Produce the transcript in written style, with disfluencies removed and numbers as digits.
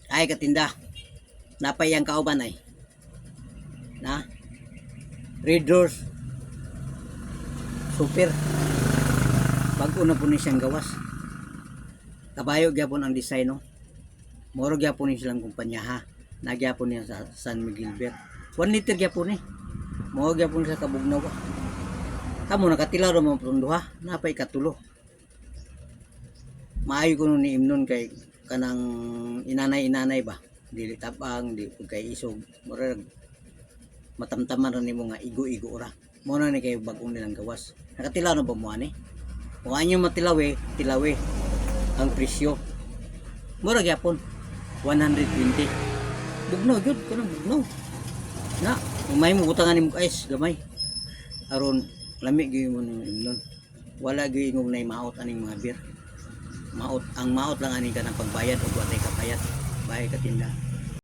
Ay katinda. Napay ang kauban ay. Na Red Doors Super. Bago na po ni siyang gawas. Kabayo gyapon ang design no. Moro gyapon ni silang kumpanya ha. Nagyapon niya sa San Miguel Beer. 1 liter gyapon ni. Mao gyapon sa kabugnaw. Kamo nakatilaw ra mo duha, napay katulo. Maayo ko nun ni imnon kay kanang inanay-inanay ba. Dili tabang, di kay isog. Murag matamtaman ra nimo nga igo-igo ra. Mo na ni kay bagong nilang gawas. Nakatilaw na ba mo ani? Kung anyo matilaw tilawe ang presyo. Mura gyapon 120. Bugnaw gyud kanang bugnaw. Na, may mo butangan nimo ice gamay. Aron lami gyud mo ning imnon. Wala gyud ingog nay maot aning mga beer. Maot ang maot lang ani kanang pagbayad ug wa tay kapayat. Bahay katinda.